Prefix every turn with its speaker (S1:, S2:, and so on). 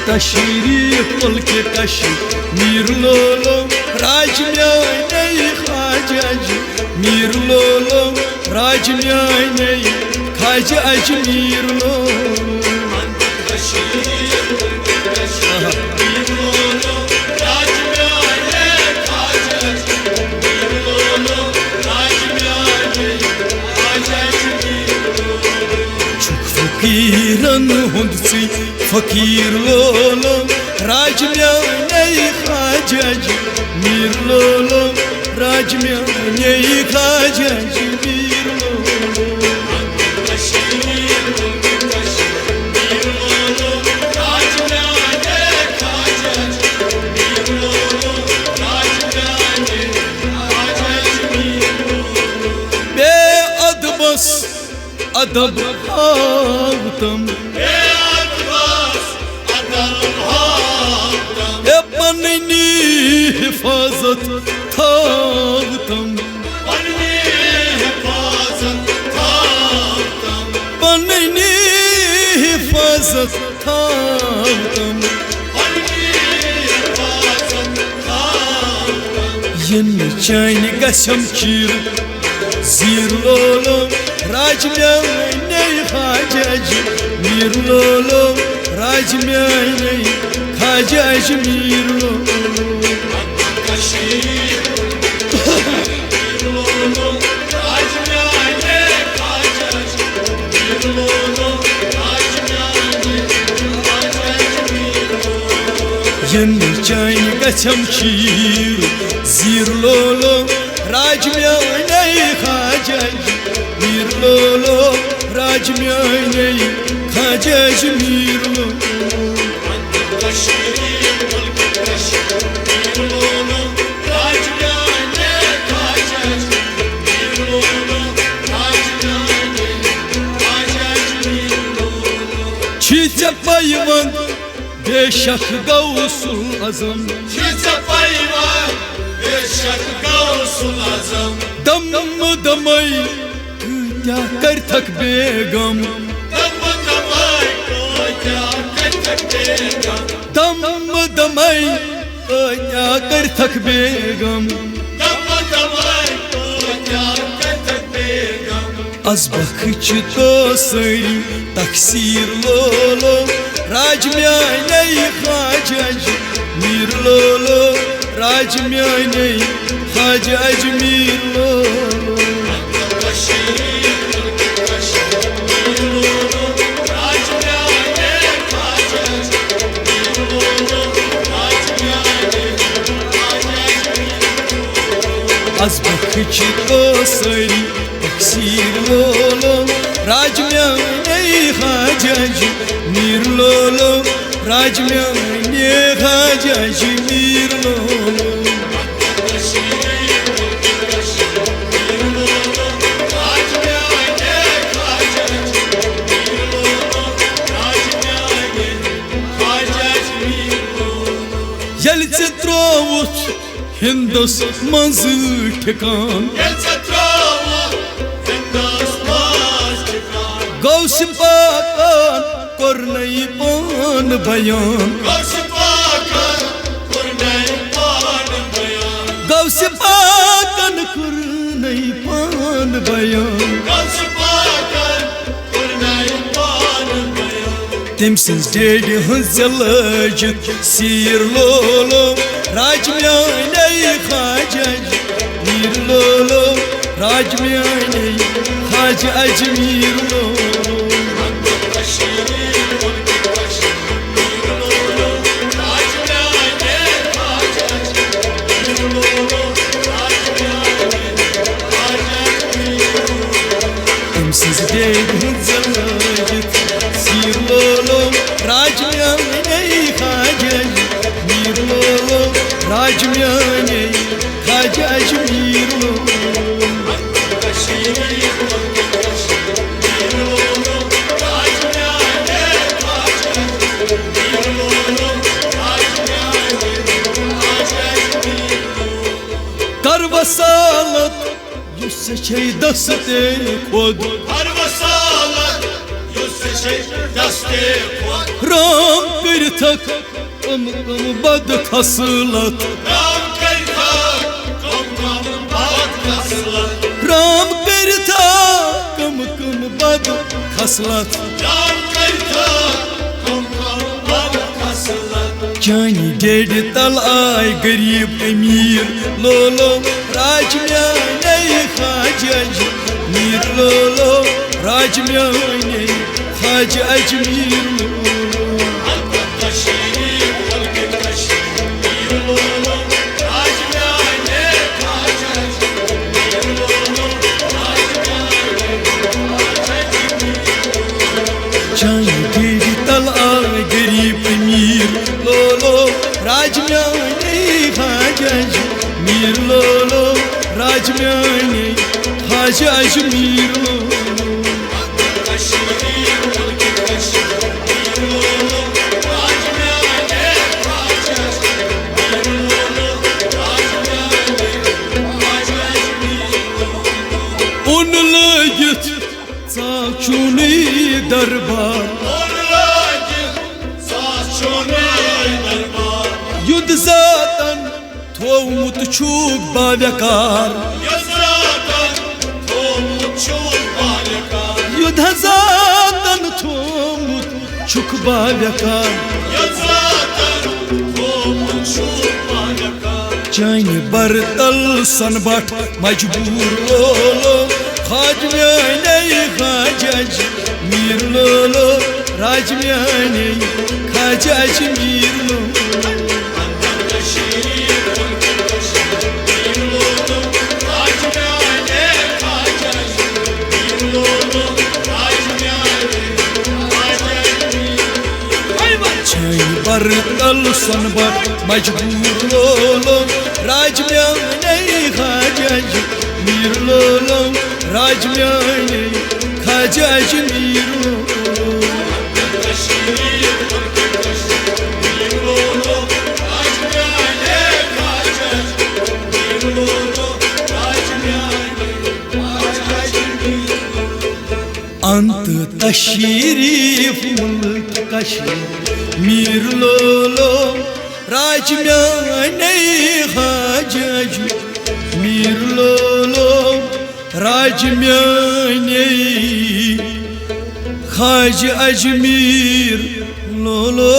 S1: तशरीफ मुल्क कश्मीर लोलो राज म्याने ख्वाजा मीर लोलो राज म्याने ख्वाजा अजमीर लोलो फकीरन हुंदसी फकीर लोलो राज म्याने ख्वाजा मीर लोलो राज म्याने ख्वाजा मीर लोलो बे अदबस अदब हातम पन्नी हिफाजत थातम पन्नी हिफाजत थातम यन चान गसम चीर जीर लोलो राज म्याने ख्वाजा मीर लोलो राज म्याने ख्वाजा मीर लोलो यन चान गसम चीर जीर लोलो राज म्याने ख्वाजा मीर लोलो राज म्याने ख्वाजा मीर लोलो Çiçe payvan beşak gavsul azam
S2: Çiçe payvan beşak gavsul azam
S1: Dam damay kya kar tak begam
S2: Dam damay kya kar tak begam
S1: Dam damay kya kar tak begam
S2: Dam damay kya kar tak begam
S1: Az bakıç tosari taksir lolo राज म्याने ख्वाजा मीर लोलो राज म्याने ख्वाजा मीर लोलो Az bakıç tosari taksir lolo राज म्याने ख्वाजा मीर लोलो राज म्याने ख्वाजा मीर लोलो यल त्रोवुत हिंदस मंज ठिकान गौस पाकन कोरनई पान बयान
S2: Gavs pakan kurnay pan bayan
S1: Ghaus पाकन कोरनई पान बयान
S2: Gavs pakan kurnay pan bayan
S1: तम सिंस डेड हंस लजित सीर लोलो राज म्याने ख्वाजा मीर लोलो राज म्याने ख्वाजा मीर लोलो Siz dediniz zalacık Sir lolo Raj myane Khwaja Mir लोलो राज म्याने ख्वाजा मीर लोलो कर वसालत use şey deste kod
S2: Har vasalat yusse şey daste kod
S1: Ram bir थक कम बद खसलत
S2: राम करता कम बात खसलत
S1: राम करता कम बद खसलत
S2: राम करता कम बात खसलत
S1: चानी डेड तल आय गरीब अमीर लोलो राज म्याने खाजा अजमीर लोलो राज म्याने खाजा अजमीर लोलो चानी डेड तल आय गरीब अमीर लोलो राज म्याने खाजा अजमीर लोलो राज म्याने खाजा अजमीर लोलो उन लगित चुनी दरबार युद्ध जातन थोमुत छूक बाव्यकार युद्ध जातन थोमुत छुक बाव्यकार चानि बरतल सनबट मजबूर लोलो खाज म्याने खाजा अजमीर लोलो राज म्याने खाजा अजमीर लोलो चानि बरतल सनबट मजबूर लोलो राज म्याने खाजा अजमीर लोलो राज म्याने खाजा अजमीर लोलो अंत तशरीफ मुल्क कश्मीर लोलो राज म्याने खाजा अजमीर लोलो राज म्याने खाजा अजमीर लोलो